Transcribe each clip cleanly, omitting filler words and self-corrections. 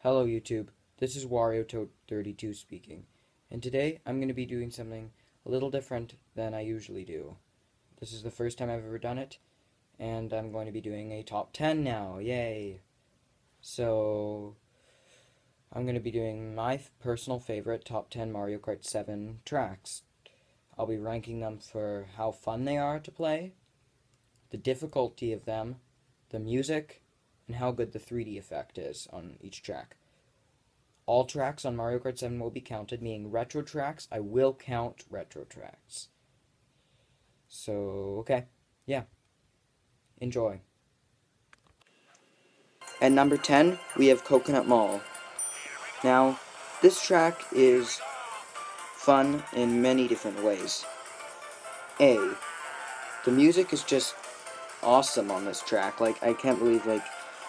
Hello YouTube, this is Wario32 speaking, and today I'm going to be doing something a little different than I usually do. This is the first time I've ever done it, and I'm going to be doing a top 10 now, yay! So, I'm going to be doing my personal favorite top 10 Mario Kart 7 tracks. I'll be ranking them for how fun they are to play, the difficulty of them, the music, and how good the 3D effect is on each track. All tracks on Mario Kart 7 will be counted, meaning retro tracks, I will count retro tracks. So, okay, yeah, enjoy. At number 10, we have Coconut Mall. Now, this track is fun in many different ways. A, the music is just awesome on this track. Like, I can't believe,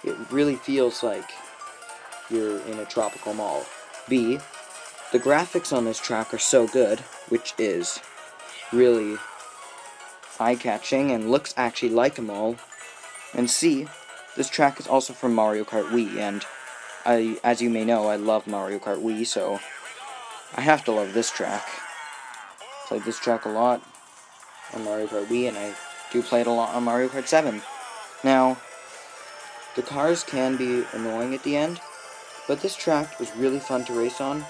it really feels like you're in a tropical mall. B, the graphics on this track are so good, which is really eye-catching and looks actually like a mall. And C, this track is also from Mario Kart Wii, and as you may know, I love Mario Kart Wii, so I have to love this track. Played this track a lot on Mario Kart Wii, and I do play it a lot on Mario Kart 7. Now, the cars can be annoying at the end, but this track is really fun to race on,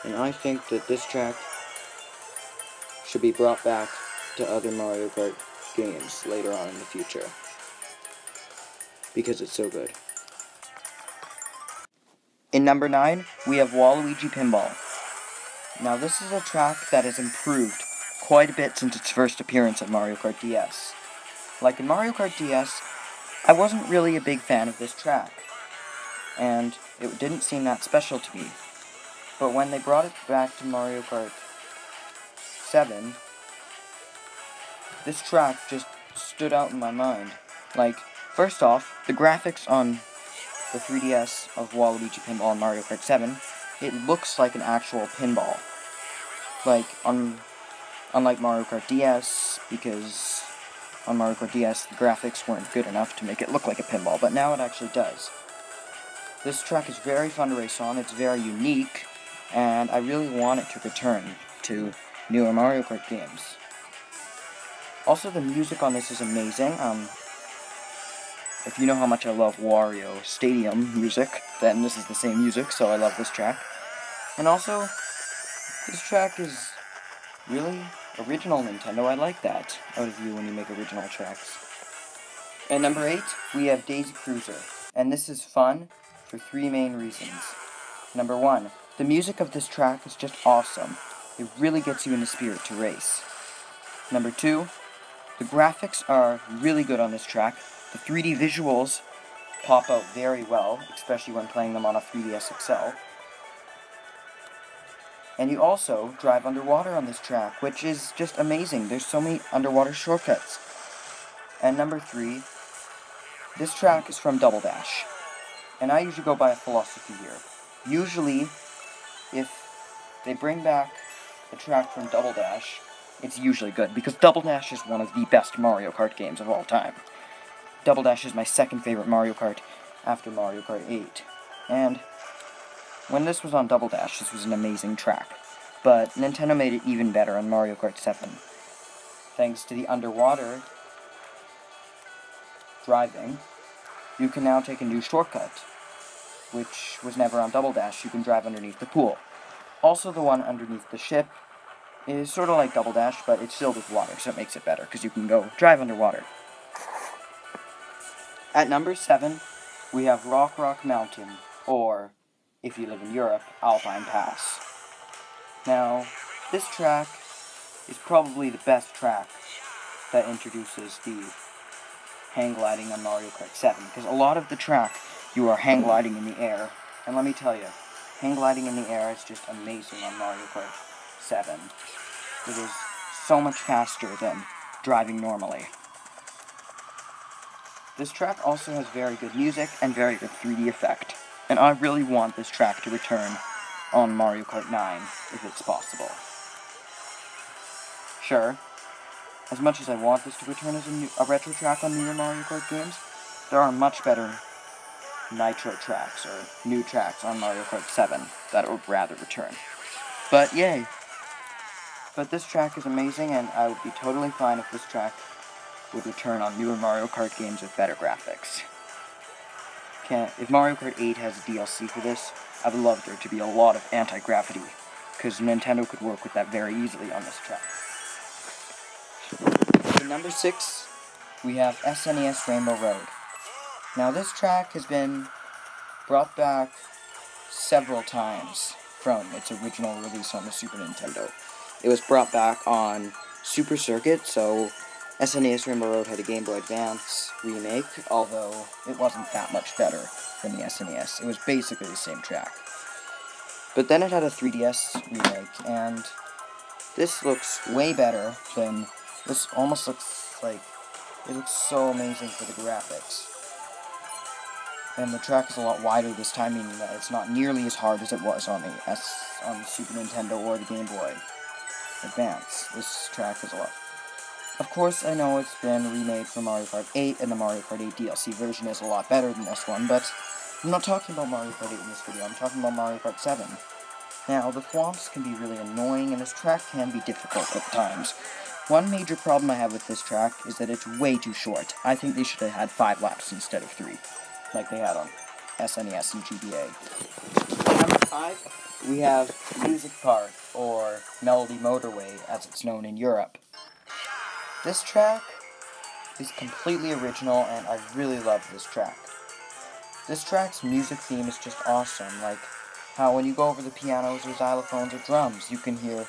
and I think that this track should be brought back to other Mario Kart games later on in the future, because it's so good. In number 9, we have Waluigi Pinball. Now this is a track that has improved quite a bit since its first appearance at Mario Kart DS. Like in Mario Kart DS, I wasn't really a big fan of this track, and it didn't seem that special to me. But when they brought it back to Mario Kart 7, this track just stood out in my mind. Like, first off, the graphics on the 3DS of Waluigi Pinball in Mario Kart 7, it looks like an actual pinball. Like, unlike Mario Kart DS, because on Mario Kart DS, the graphics weren't good enough to make it look like a pinball, but now it actually does. This track is very fun to race on, it's very unique, and I really want it to return to newer Mario Kart games. Also, the music on this is amazing. If you know how much I love Wario Stadium music, then this is the same music, so I love this track. And also, this track is really original Nintendo. I like that out of you when you make original tracks. At number 8, we have Daisy Cruiser, and this is fun for 3 main reasons. Number 1, the music of this track is just awesome. It really gets you in the spirit to race. Number 2, the graphics are really good on this track. The 3D visuals pop out very well, especially when playing them on a 3DS XL. And you also drive underwater on this track, which is just amazing. There's so many underwater shortcuts. And number 3, this track is from Double Dash. And I usually go by a philosophy here. Usually, if they bring back a track from Double Dash, it's usually good, because Double Dash is one of the best Mario Kart games of all time. Double Dash is my second favorite Mario Kart after Mario Kart 8. And when this was on Double Dash, this was an amazing track. But Nintendo made it even better on Mario Kart 7. Thanks to the underwater driving, you can now take a new shortcut, which was never on Double Dash. You can drive underneath the pool. Also, the one underneath the ship is sort of like Double Dash, but it's filled with water, so it makes it better, because you can go drive underwater. At number 7, we have Rock Rock Mountain, or, if you live in Europe, Alpine Pass. Now, this track is probably the best track that introduces the hang gliding on Mario Kart 7, because a lot of the track, you are hang gliding in the air, and let me tell you, hang gliding in the air is just amazing on Mario Kart 7. It is so much faster than driving normally. This track also has very good music and very good 3D effect, and I really want this track to return on Mario Kart 9, if it's possible. Sure, as much as I want this to return as a retro track on newer Mario Kart games, there are much better nitro tracks, or new tracks on Mario Kart 7 that would rather return. But yay! But this track is amazing, and I would be totally fine if this track would return on newer Mario Kart games with better graphics. If Mario Kart 8 has a DLC for this, I would love there to be a lot of anti-gravity, because Nintendo could work with that very easily on this track. At number 6, we have SNES Rainbow Road. Now this track has been brought back several times from its original release on the Super Nintendo. It was brought back on Super Circuit, so SNES Rainbow Road had a Game Boy Advance remake, although it wasn't that much better than the SNES. It was basically the same track. But then it had a 3DS remake, and this looks way better than... This almost looks like... It looks so amazing for the graphics. And the track is a lot wider this time, meaning that it's not nearly as hard as it was on the Super Nintendo or the Game Boy Advance. This track is a lot. Of course, I know it's been remade for Mario Kart 8, and the Mario Kart 8 DLC version is a lot better than this one, but I'm not talking about Mario Kart 8 in this video, I'm talking about Mario Kart 7. Now, the thwomps can be really annoying, and this track can be difficult at times. One major problem I have with this track is that it's way too short. I think they should have had 5 laps instead of 3, like they had on SNES and GBA. At number 5, we have Music Park, or Melody Motorway, as it's known in Europe. This track is completely original, and I really love this track. This track's music theme is just awesome, like how when you go over the pianos or xylophones or drums, you can hear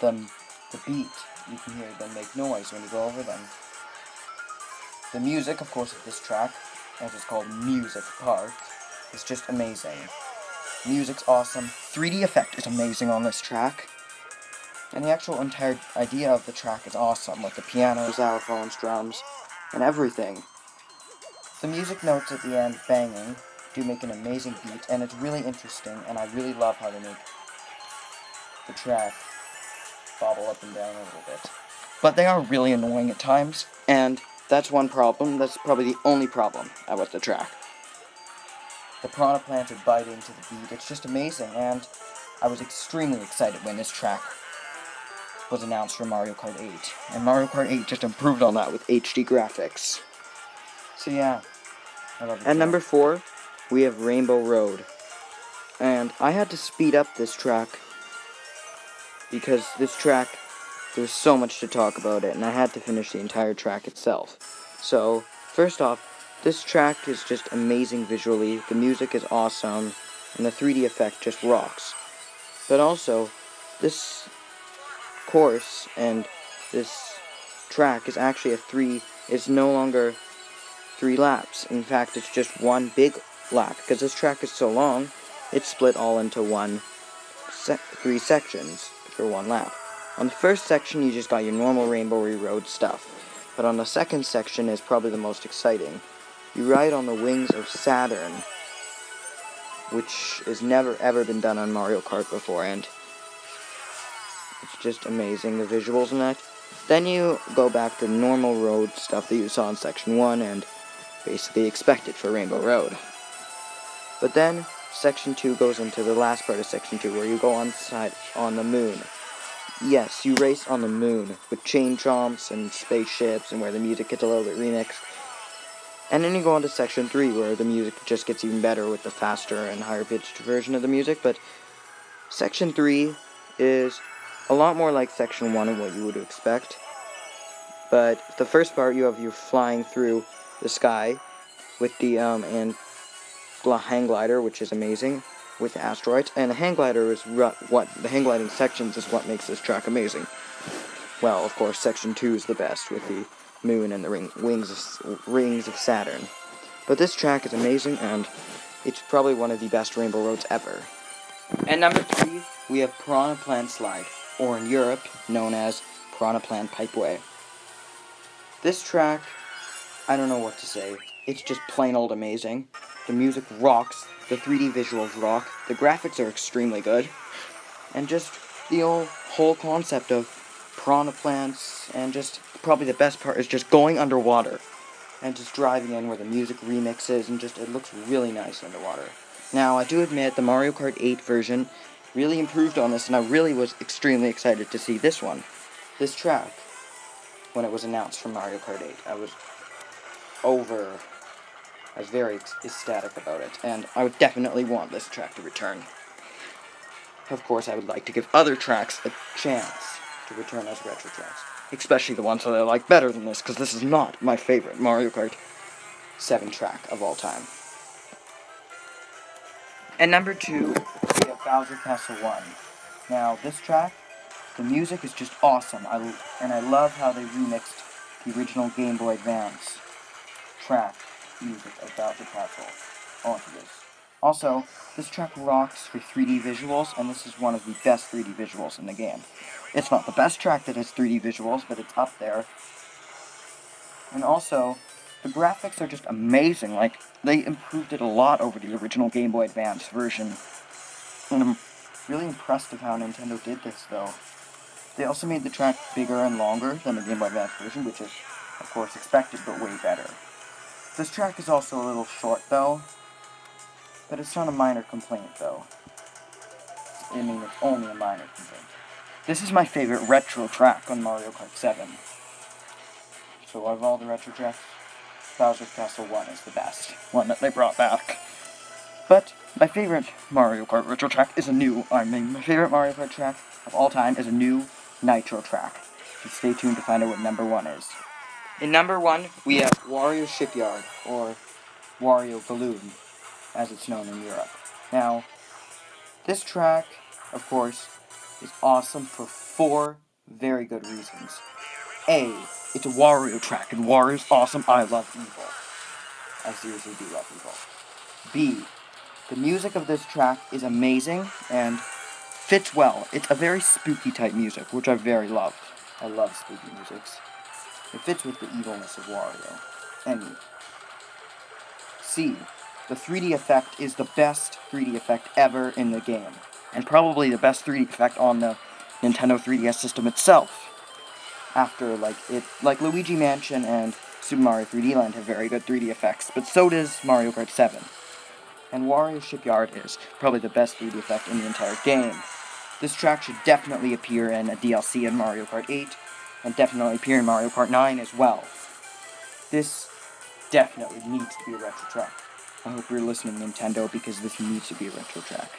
them, the beat, you can hear them make noise when you go over them. The music, of course, of this track, as it's called Music Park, is just amazing. Music's awesome, 3D effect is amazing on this track, and the actual entire idea of the track is awesome, with the pianos, xylophones, drums, and everything. The music notes at the end, banging, do make an amazing beat, and it's really interesting, and I really love how they make the track bobble up and down a little bit. But they are really annoying at times, and that's one problem. That's probably the only problem with the track. The piranha plants would bite into the beat. It's just amazing, and I was extremely excited when this track was announced for Mario Kart 8. And Mario Kart 8 just improved on that with HD graphics. So yeah, I love it. At number 4, we have Rainbow Road. And I had to speed up this track because this track, there's so much to talk about it, and I had to finish the entire track itself. So, first off, this track is just amazing visually, the music is awesome, and the 3D effect just rocks. But also, this course and this track is actually is no longer 3 laps. In fact, it's just one big lap, because this track is so long, it's split all into 3 sections for 1 lap. On the first section, you just got your normal Rainbow Road stuff, but on the second section is probably the most exciting. You ride on the wings of Saturn, which has never ever been done on Mario Kart before, and it's just amazing, the visuals in that. Then you go back to normal road stuff that you saw in Section 1 and basically expected for Rainbow Road. But then Section 2 goes into the last part of Section 2 where you go on the moon. Yes, you race on the moon with chain chomps and spaceships and where the music gets a little bit remixed. And then you go on to Section 3 where the music just gets even better with the faster and higher pitched version of the music. But Section 3 is a lot more like Section 1 and what you would expect. But the first part, you flying through the sky with the hang glider, which is amazing, with asteroids. And the hang glider is the hang gliding sections is what makes this track amazing. Well, of course, Section 2 is the best with the moon and the rings of Saturn. But this track is amazing, and it's probably one of the best Rainbow Roads ever. And number 3, we have Piranha Plant Slide, or in Europe, known as Piranha Plant Pipeway. This track, I don't know what to say. It's just plain old amazing. The music rocks, the 3D visuals rock, the graphics are extremely good, and just the whole concept of piranha plants, and just probably the best part is just going underwater. and just driving in where the music remixes, and just, it looks really nice underwater. Now, I do admit the Mario Kart 8 version really improved on this, and I really was extremely excited to see this one. This track, when it was announced from Mario Kart 8, I was very ecstatic about it, and I would definitely want this track to return. Of course, I would like to give other tracks a chance to return as retro tracks, especially the ones that I like better than this, because this is not my favorite Mario Kart 7 track of all time. And number 2, we have Bowser Castle 1. Now, this track, the music is just awesome, and I love how they remixed the original Game Boy Advance track music of Bowser Castle onto this. Also, this track rocks for 3D visuals, and this is one of the best 3D visuals in the game. It's not the best track that has 3D visuals, but it's up there. And also, the graphics are just amazing. Like, they improved it a lot over the original Game Boy Advance version. And I'm really impressed of how Nintendo did this, though. They also made the track bigger and longer than the Game Boy Advance version, which is, of course, expected, but way better. This track is also a little short, though, but it's not a minor complaint, though. I mean, it's only a minor complaint. This is my favorite retro track on Mario Kart 7. So out of all the retro tracks, Bowser Castle 1 is the best one that they brought back. But my favorite Mario Kart retro track is my favorite Mario Kart track of all time is a new Nitro track. So stay tuned to find out what number 1 is. In number 1, we have Wario Shipyard, or Wario Balloon, as it's known in Europe. Now, this track, of course, is awesome for 4 very good reasons. A, it's a Wario track, and Wario's awesome. I love evil. I seriously do love evil. B, the music of this track is amazing and fits well. It's a very spooky type music, which I very love. I love spooky musics. It fits with the evilness of Wario. And C, the 3D effect is the best 3D effect ever in the game, and probably the best 3D effect on the Nintendo 3DS system itself. After, like Luigi Mansion and Super Mario 3D Land have very good 3D effects, but so does Mario Kart 7. And Wario Shipyard is probably the best 3D effect in the entire game. This track should definitely appear in a DLC in Mario Kart 8, and definitely appear in Mario Kart 9 as well. This definitely needs to be a retro track. I hope you're listening, Nintendo, because this needs to be a retro track.